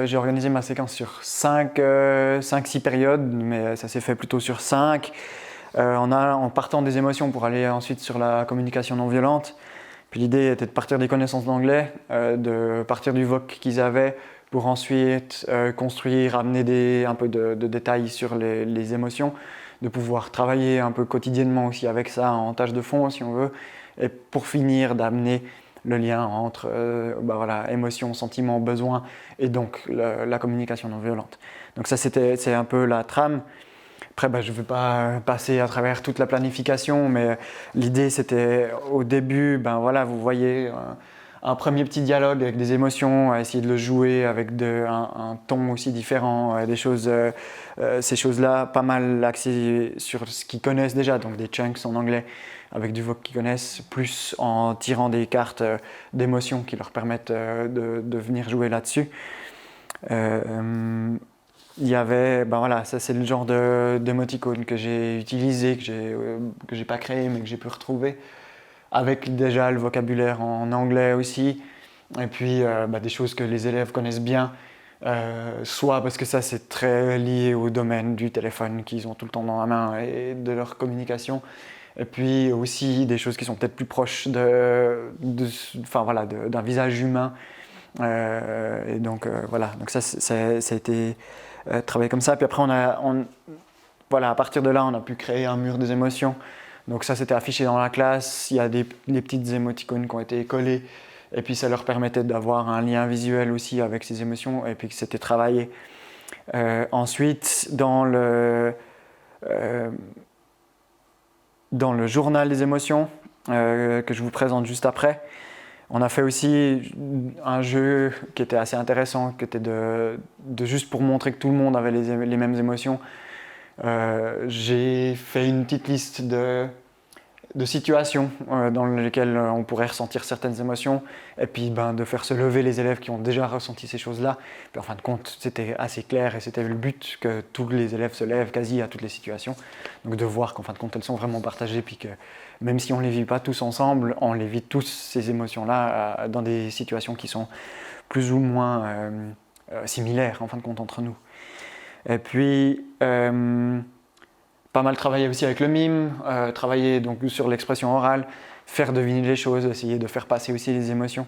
J'ai organisé ma séquence sur 5-6 périodes, mais ça s'est fait plutôt sur 5. En partant des émotions pour aller ensuite sur la communication non violente. Puis l'idée était de partir des connaissances d'anglais, de partir du voc qu'ils avaient pour ensuite construire, amener un peu de détails sur les émotions, de pouvoir travailler un peu quotidiennement aussi avec ça en tâche de fond si on veut, et pour finir d'amener le lien entre émotions, sentiments, besoins et donc la communication non violente. Donc ça c'est un peu la trame. Après, je ne vais pas passer à travers toute la planification, mais l'idée c'était au début, vous voyez un premier petit dialogue avec des émotions, essayer de le jouer avec un ton aussi différent, ces choses-là pas mal axées sur ce qu'ils connaissent déjà, donc des chunks en anglais avec du voc qu'ils connaissent, plus en tirant des cartes d'émotions qui leur permettent de venir jouer là-dessus. Il y avait, ça c'est le genre d'émoticône que j'ai utilisé, que j'ai pas créé mais que j'ai pu retrouver, avec déjà le vocabulaire en anglais aussi, et puis des choses que les élèves connaissent bien, soit parce que ça c'est très lié au domaine du téléphone qu'ils ont tout le temps dans la main et de leur communication, et puis aussi des choses qui sont peut-être plus proches d'un visage humain. Et donc ça a été travaillé comme ça. Puis après à partir de là on a pu créer un mur des émotions. Donc ça c'était affiché dans la classe, il y a des petites émoticônes qui ont été collées et puis ça leur permettait d'avoir un lien visuel aussi avec ces émotions et puis que c'était travaillé. Ensuite dans le journal des émotions que je vous présente juste après, on a fait aussi un jeu qui était assez intéressant, qui était de juste pour montrer que tout le monde avait les mêmes émotions. J'ai fait une petite liste de situations dans lesquelles on pourrait ressentir certaines émotions et puis de faire se lever les élèves qui ont déjà ressenti ces choses-là. Puis en fin de compte, c'était assez clair et c'était le but que tous les élèves se lèvent quasi à toutes les situations. Donc de voir qu'en fin de compte, elles sont vraiment partagées puis que même si on ne les vit pas tous ensemble, on les vit tous ces émotions-là dans des situations qui sont plus ou moins similaires en fin de compte entre nous. Et puis pas mal travailler aussi avec le mime, travailler donc sur l'expression orale, faire deviner les choses, essayer de faire passer aussi les émotions.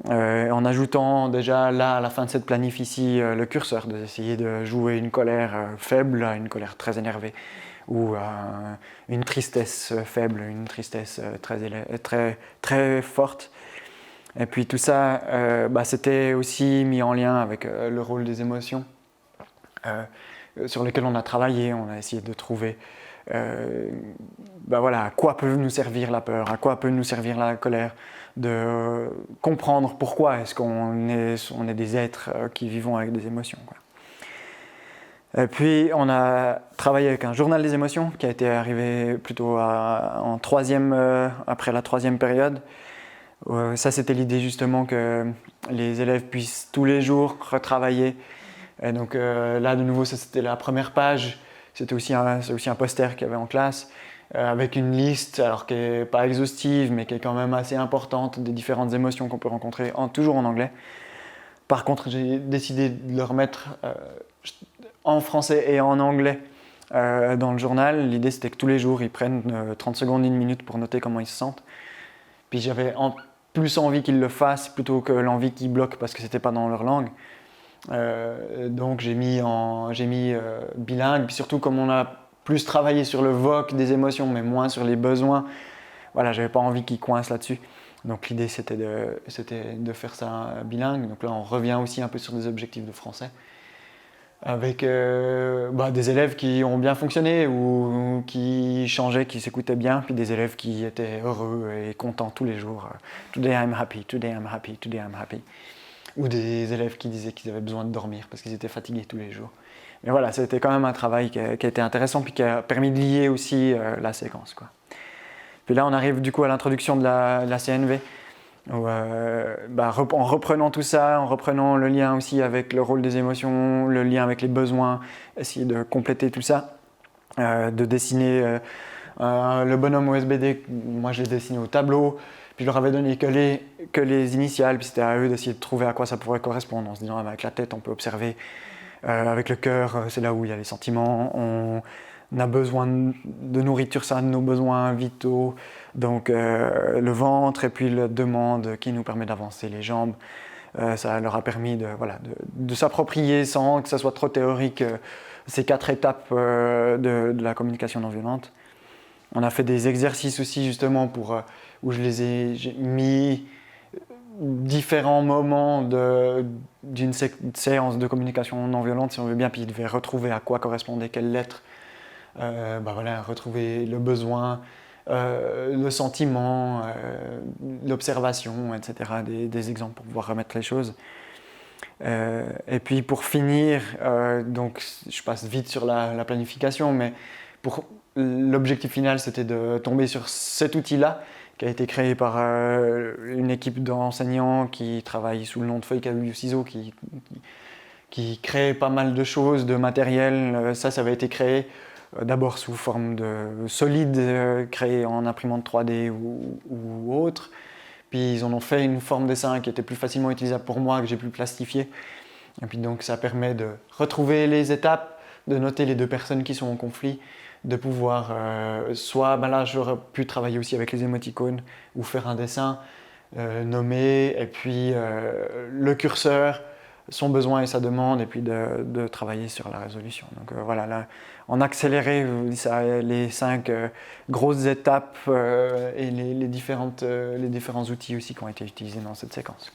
En ajoutant déjà là à la fin de cette planif ici le curseur, d'essayer de jouer une colère faible à une colère très énervée ou une tristesse faible, une tristesse très forte. Et puis tout ça, c'était aussi mis en lien avec le rôle des émotions sur lesquels on a travaillé, on a essayé de trouver à quoi peut nous servir la peur, à quoi peut nous servir la colère, de comprendre pourquoi est-ce qu'on est des êtres qui vivons avec des émotions, quoi. Et puis on a travaillé avec un journal des émotions qui a été arrivé plutôt en troisième, après la troisième période. Ça c'était l'idée justement que les élèves puissent tous les jours retravailler. Et donc là de nouveau ça c'était la première page, c'est aussi un poster qu'il y avait en classe avec une liste alors qui n'est pas exhaustive mais qui est quand même assez importante des différentes émotions qu'on peut rencontrer toujours en anglais. Par contre j'ai décidé de le remettre en français et en anglais dans le journal. L'idée c'était que tous les jours ils prennent 30 secondes, 1 minute pour noter comment ils se sentent. Puis j'avais plus envie qu'ils le fassent plutôt que l'envie qu'ils bloquent parce que c'était pas dans leur langue. Donc j'ai mis bilingue, puis surtout comme on a plus travaillé sur le voc des émotions mais moins sur les besoins, j'avais pas envie qu'ils coincent là-dessus. Donc l'idée c'était de faire ça bilingue. Donc là on revient aussi un peu sur des objectifs de français avec des élèves qui ont bien fonctionné ou qui changeaient, qui s'écoutaient bien, puis des élèves qui étaient heureux et contents tous les jours. Today I'm happy, today I'm happy, today I'm happy. Ou des élèves qui disaient qu'ils avaient besoin de dormir parce qu'ils étaient fatigués tous les jours. Mais voilà, c'était quand même un travail qui a été intéressant puis qui a permis de lier aussi la séquence, quoi. Puis là, on arrive du coup à l'introduction de la CNV. Où, en reprenant tout ça, en reprenant le lien aussi avec le rôle des émotions, le lien avec les besoins, essayer de compléter tout ça, de dessiner Le bonhomme OSBD, moi je l'ai dessiné au tableau, puis je leur avais donné que les initiales, puis c'était à eux d'essayer de trouver à quoi ça pourrait correspondre, en se disant avec la tête on peut observer, avec le cœur c'est là où il y a les sentiments, on a besoin de nourriture, ça de nos besoins vitaux, donc le ventre et puis la demande qui nous permet d'avancer les jambes. Ça leur a permis de s'approprier sans que ça soit trop théorique ces 4 étapes de la communication non violente. On a fait des exercices aussi justement où j'ai mis différents moments d'une séance de communication non violente, si on veut bien, puis ils devaient retrouver à quoi correspondait quelle lettre, retrouver le besoin, le sentiment, l'observation, etc. Des exemples pour pouvoir remettre les choses. Et puis pour finir, donc je passe vite sur la planification, mais l'objectif final c'était de tomber sur cet outil-là qui a été créé par une équipe d'enseignants qui travaille sous le nom de Feuille, Cahier, Ciseaux, qui crée pas mal de choses, de matériel. Ça avait été créé d'abord sous forme de solide, créé en imprimante 3D ou autre. Puis ils en ont fait une forme dessin qui était plus facilement utilisable pour moi, que j'ai pu plastifier. Et puis donc ça permet de retrouver les étapes, de noter les 2 personnes qui sont en conflit, de pouvoir là j'aurais pu travailler aussi avec les émoticônes ou faire un dessin, nommer, et puis le curseur, son besoin et sa demande, et puis de travailler sur la résolution. Donc voilà, là, en accéléré, les 5 grosses étapes et les différents outils aussi qui ont été utilisés dans cette séquence.